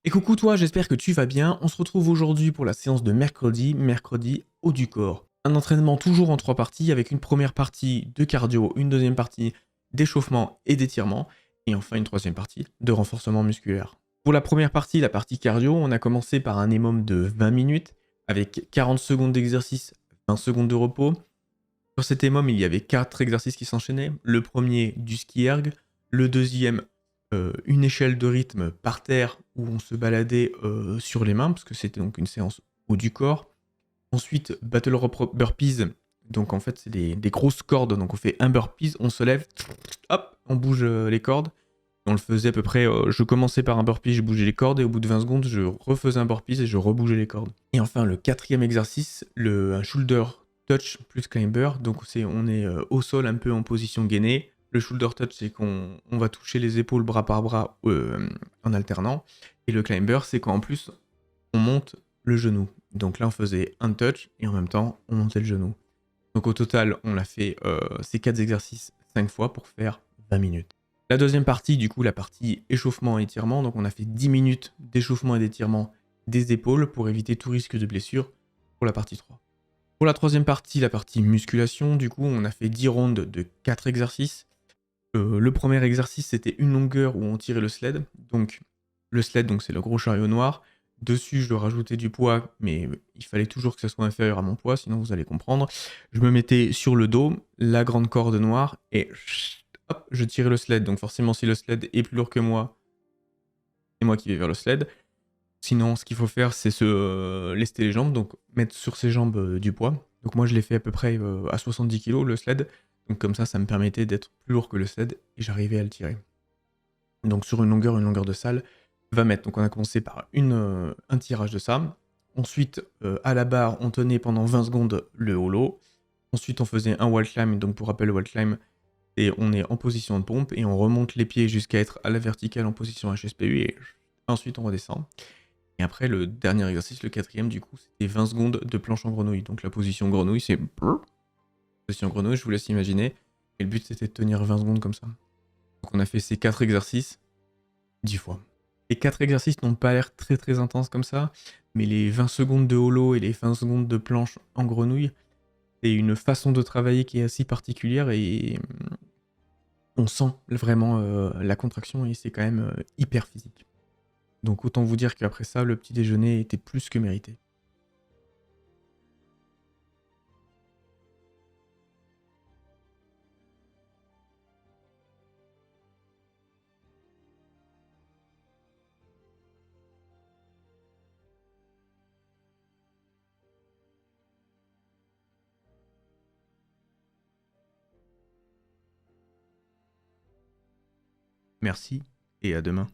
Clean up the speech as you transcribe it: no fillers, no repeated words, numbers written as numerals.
Et coucou toi, j'espère que tu vas bien. On se retrouve aujourd'hui pour la séance de mercredi haut du corps. Un entraînement toujours en 3 parties avec une première partie de cardio, une deuxième partie d'échauffement et d'étirement et enfin une troisième partie de renforcement musculaire. Pour la première partie, la partie cardio, on a commencé par un EMOM de 20 minutes avec 40 secondes d'exercice, 20 secondes de repos. Sur cet EMOM, il y avait 4 exercices qui s'enchaînaient. Le premier, du ski erg. Le deuxième, une échelle de rythme par terre où on se baladait sur les mains, parce que c'était donc une séance haut du corps. Ensuite, battle rope burpees. Donc en fait, c'est des grosses cordes. Donc on fait un burpees, on se lève, hop, on bouge les cordes. On le faisait à peu près, je commençais par un burpee, je bougeais les cordes, et au bout de 20 secondes, je refaisais un burpee et je rebougeais les cordes. Et enfin, le quatrième exercice, un shoulder touch plus climber. Donc on est au sol, un peu en position gainée. Le shoulder touch, c'est qu'on va toucher les épaules bras par bras en alternant. Et le climber, c'est quand en plus, on monte le genou. Donc là, on faisait un touch et en même temps, on montait le genou. Donc au total, on a fait ces 4 exercices 5 fois pour faire 20 minutes. La deuxième partie, du coup, la partie échauffement et étirement. Donc on a fait 10 minutes d'échauffement et d'étirement des épaules pour éviter tout risque de blessure pour la partie 3. Pour la troisième partie, la partie musculation, du coup, on a fait 10 rondes de 4 exercices. Le premier exercice, c'était une longueur où on tirait le sled. Donc le sled, donc c'est le gros chariot noir. Dessus, je dois rajouter du poids, mais il fallait toujours que ça soit inférieur à mon poids, sinon vous allez comprendre. Je me mettais sur le dos, la grande corde noire, et hop, je tirais le sled. Donc forcément, si le sled est plus lourd que moi, c'est moi qui vais vers le sled. Sinon, ce qu'il faut faire, c'est se lester les jambes, donc mettre sur ses jambes du poids. Donc moi, je l'ai fait à peu près à 70 kg le sled. Donc comme ça me permettait d'être plus lourd que le sled et j'arrivais à le tirer. Donc sur une longueur de salle, 20 mètres. Donc on a commencé par un tirage de ça. Ensuite, à la barre, on tenait pendant 20 secondes le holo. Ensuite, on faisait un wall climb. Donc pour rappel, le wall climb, et on est en position de pompe et on remonte les pieds jusqu'à être à la verticale en position HSPU et ensuite on redescend. Et après, le dernier exercice, le quatrième, du coup, c'était 20 secondes de planche en grenouille. Donc la position grenouille, c'est... Position grenouille, je vous laisse imaginer. Et le but, c'était de tenir 20 secondes comme ça. Donc on a fait ces 4 exercices 10 fois. Les 4 exercices n'ont pas l'air très très intenses comme ça, mais les 20 secondes de holo et les 20 secondes de planche en grenouille, c'est une façon de travailler qui est assez particulière et on sent vraiment la contraction et c'est quand même hyper physique. Donc autant vous dire qu'après ça, le petit déjeuner était plus que mérité. Merci et à demain.